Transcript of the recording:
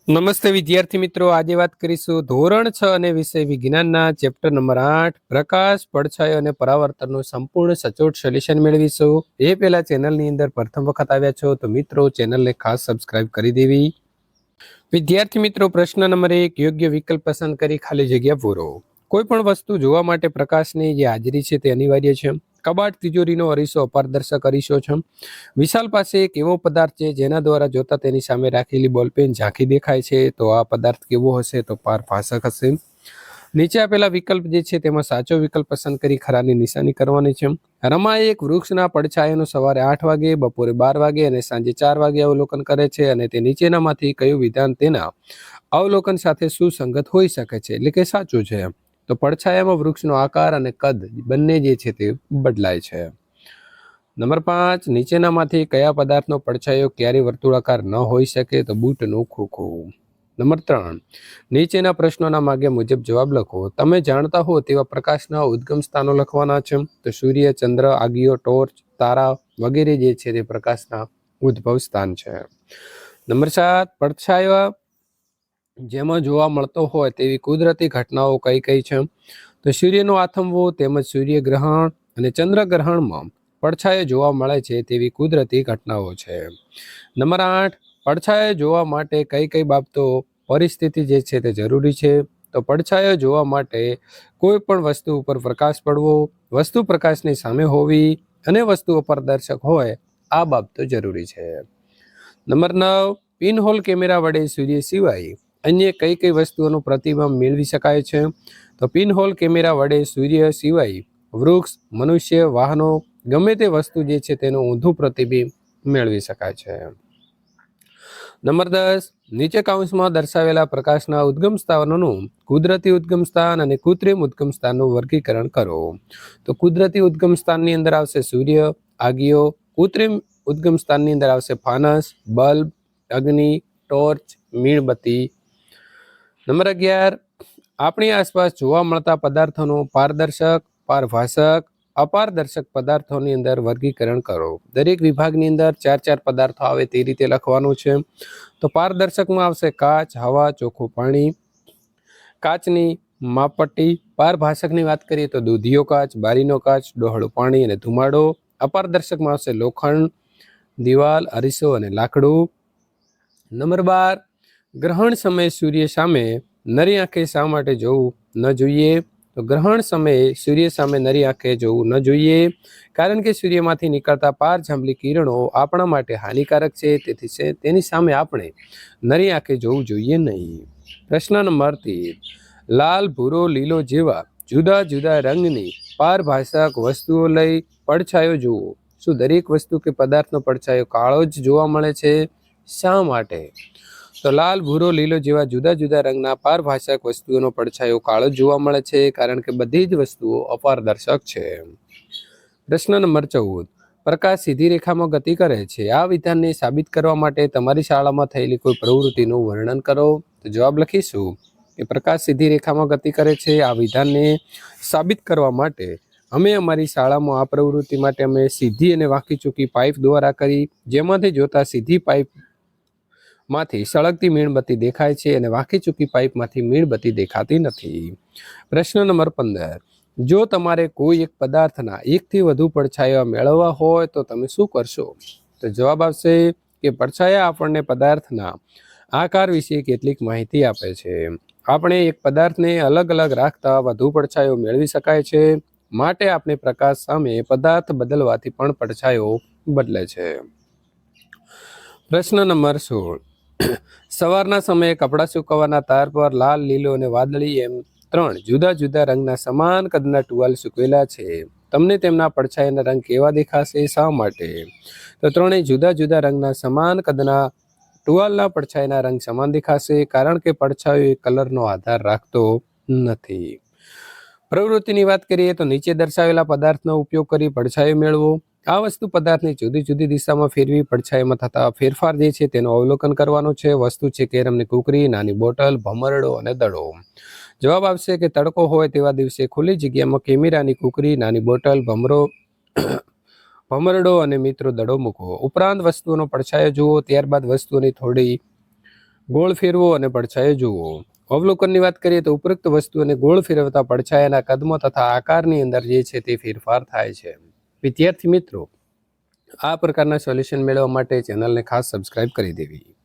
નમસ્તે વિદ્યાર્થી મિત્રો, આજે વાત કરીશું ધોરણ 6 અને વિષય વિજ્ઞાનના ચેપ્ટર નંબર 8 પ્રકાશ, પડછાયો અને પરાવર્તનનું સંપૂર્ણ સચોટ સોલ્યુશન મેળવીશું। એ પહેલા ચેનલની અંદર પ્રથમ વખત આવ્યા છો તો મિત્રો ચેનલને ખાસ સબસ્ક્રાઇબ કરી દેવી। વિદ્યાર્થી મિત્રો, પ્રશ્ન નંબર 1, યોગ્ય વિકલ્પ પસંદ કરી ખાલી જગ્યા પૂરો। કોઈ પણ વસ્તુ જોવા માટે પ્રકાશની જે હાજરી છે તે અનિવાર્ય છે। કબાટ, તિજોરીનો અરીસો અપારદર્શક અરીસો છે। વિશાલ પાસે એક એવો પદાર્થ છે જેના દ્વારા જોતા તેની સામે રાખેલી બોલપેન ઝાંખી દેખાય છે, તો આ પદાર્થ કેવો હશે? તો પારભાષક હશે। નીચે આપેલા વિકલ્પ જે છે તેમાં સાચો વિકલ્પ પસંદ કરી ખરાની નિશાની કરવાની છે। રમા એક વૃક્ષના પડછાયાનું સવારે 8 વાગે, બપોરે 12 વાગે અને સાંજે 4 વાગે અવલોકન કરે છે અને તે નીચેનામાંથી કયું વિધાન તેના અવલોકન સાથે સુસંગત હોઈ શકે છે, એટલે કે સાચું છે? તો પડછાયામાં વૃક્ષનો આકાર અને કદ બંને જે છે તે બદલાય છે। નંબર 5, નીચેનામાંથી કયા પદાર્થનો પડછાયો ક્યારે વર્તુળાકાર ન હોઈ શકે? તો બૂટનું ખોખું। નંબર 3, નીચેના પ્રશ્નોના માગ્યા મુજબ જવાબ લખો। તમે જાણતા હો તેવા પ્રકાશના ઉદ્ગમ સ્થાનો લખવાના છે, તો સૂર્ય, ચંદ્ર, આગિયો, ટોર્ચ, તારા વગેરે જે છે તે પ્રકાશના ઉદ્ભવ સ્થાન છે। નંબર 7, પડછાયા જેમાં જોવા મળતો હોય તેવી કુદરતી ઘટનાઓ કઈ કઈ છે? તો સૂર્યનો આથમવો તેમજ સૂર્યગ્રહણ અને ચંદ્રગ્રહણમાં પડછાયો જોવા મળે છે તેવી કુદરતી ઘટનાઓ છે। નંબર 8, પડછાયો જોવા માટે કઈ કઈ બાબતો પરિસ્થિતિ જે છે તે જરૂરી છે? તો પડછાયો જોવા માટે કોઈ પણ વસ્તુ ઉપર પ્રકાશ પડવો, વસ્તુ પ્રકાશની સામે હોવી અને વસ્તુ અપારદર્શક હોય, આ બાબતો જરૂરી છે। નંબર 9, પિનહોલ કેમેરા વડે સૂર્ય સિવાય અન્ય કઈ કઈ વસ્તુઓનું પ્રતિબિંબ મેળવી શકાય છે? તો પિનહોલ કેમેરા વડે સૂર્ય સિવાય વૃક્ષ, મનુષ્ય, વાહનો, ગમે તે વસ્તુ જે છે તેનું ઊંધું પ્રતિબિંબ મેળવી શકાય છે। નંબર 10, નીચે કૌંસમાં દર્શાવેલા પ્રકાશના ઉદ્ગમ સ્થાનોનું કુદરતી ઉદ્ગમ સ્થાન અને કૃત્રિમ ઉદ્ગમ સ્થાનનું વર્ગીકરણ કરો। તો કુદરતી ઉદ્ગમ સ્થાનની અંદર આવશે સૂર્ય, આગિયો। કૃત્રિમ ઉદ્ગમ સ્થાનની અંદર આવશે ફાનસ, બલ્બ, અગ્નિ, ટોર્ચ, મીણબત્તી। નંબર 11, આપણી આસપાસ જોવા મળતા પદાર્થોનું પારદર્શક, પારભાષક, અપારદર્શક પદાર્થોની અંદર વર્ગીકરણ કરો। દરેક વિભાગની અંદર 4 પદાર્થો આવે તે રીતે લખવાનું છે। તો પારદર્શકમાં આવશે કાચ, હવા, ચોખ્ખું પાણી, કાચની માપપટ્ટી। પારભાષકની વાત કરીએ તો દૂધિયો કાચ, બારીનો કાચ, ડહોળું પાણી અને ધુમાડો। અપારદર્શકમાં આવશે લોખંડ, દિવાલ, અરીસો અને લાકડું। નંબર 12, ગ્રહણ સમયે સૂર્ય સામે નરી આંખે શા માટે જોવું ન જોઈએ? તો ગ્રહણ સમયે સૂર્ય સામે નરી આંખે જોવું ન જોઈએ કારણ કે સૂર્યમાંથી નીકળતા પારજાંબલી કિરણો આપણા માટે હાનિકારક છે, તેથી તેની સામે આપણે નરી આંખે જોવું જોઈએ નહીં। પ્રશ્ન નંબર 13, લાલ, ભૂરો, લીલો જેવા જુદા જુદા રંગની પારભાષક વસ્તુઓ લઈ પડછાયો જુઓ। શું દરેક વસ્તુ કે પદાર્થનો પડછાયો કાળો જ જોવા મળે છે? શા માટે? તો લાલ, ભૂરો, લીલો જેવા જુદા જુદા રંગના પારભાષક વસ્તુઓનો પડછાયો કાળો જોવા મળે છે કારણ કે બધી જ વસ્તુઓ અપારદર્શક છે। પ્રશ્ન નંબર 14, પ્રકાશ સીધી રેખામાં ગતિ કરે છે, આ વિધાનને સાબિત કરવા માટે તમારી શાળામાં થયેલી કોઈ પ્રવૃત્તિનું વર્ણન કરો। તો જવાબ લખીશું કે પ્રકાશ સીધી રેખામાં ગતિ કરે છે, આ વિધાનને સાબિત કરવા માટે અમે અમારી શાળામાં આ પ્રવૃત્તિ માટે અમે સીધી અને વાંકી ચૂકી પાઇપ દ્વારા કરી, જેમાંથી જોતા સીધી પાઇપ માંથી સળગતી મીણબત્તી દેખાય છે અને વાંકી ચૂકી પાઇપમાંથી મીણબત્તી દેખાતી નથી। પ્રશ્ન નંબર 15, જો તમારે કોઈ એક પદાર્થના એકથી વધુ પડછાયા મેળવવા હોય તો તમે શું કરશો? તો જવાબ આવશે કે પડછાયા આપણને પદાર્થના આકાર વિશે કેટલીક માહિતી આપે છે। આપણે એક પદાર્થને અલગ અલગ રાખતા વધુ પડછાયો મેળવી શકાય છે, માટે આપણે પ્રકાશ સામે પદાર્થ બદલવાથી પણ પડછાયો બદલે છે। પ્રશ્ન નંબર 16, સવારના સમયે કપડાં સૂકવવાના તાર પર લાલ, લીલો અને વાદળી એમ 3 જુદા જુદા રંગના સમાન કદના ટુવાલ સૂકવેલા છે, તમને તેમના પડછાયાના રંગ કેવા દેખાશે? શા માટે? તો 3 જુદા જુદા રંગના સમાન કદના ટુવાલના પડછાયાના રંગ સમાન દેખાશે કારણ કે પડછાયો એક કલરનો આધાર રાખતો નથી। પ્રવૃત્તિની વાત કરીએ તો નીચે દર્શાવેલા પદાર્થનો ઉપયોગ કરી પડછાયો મેળવો। આ વસ્તુ પદાર્થની જુદી જુદી દિશામાં ફેરવી પડછાયામાં થતા ફેરફાર જે છે તેનું અવલોકન કરવાનું છે। વસ્તુ છે કેરમની કુકરી, નાની બોટલ, ભમરડો અને દડો। જવાબ આવશે કે તડકો હોય તેવા દિવસે ખુલ્લી જગ્યામાં કેમેરાની કુકરી, નાની બોટલ, ભમરડો અને મિત્રો દડો મૂકો। ઉપરાંત વસ્તુઓનો પડછાયો જુઓ, ત્યારબાદ વસ્તુઓની થોડી ગોળ ફેરવો અને પડછાયો જુઓ. અવલોકનની વાત કરીએ તો ઉપરોક્ત વસ્તુઓને ગોળ ફેરવતા પડછાયાના કદમાં તથા આકારની અંદર જે છે તે ફેરફાર થાય છે. વિદ્યાર્થી મિત્રો, આ પ્રકારના સોલ્યુશન મેળવવા માટે ચેનલને ખાસ સબસ્ક્રાઇબ કરી દેવી.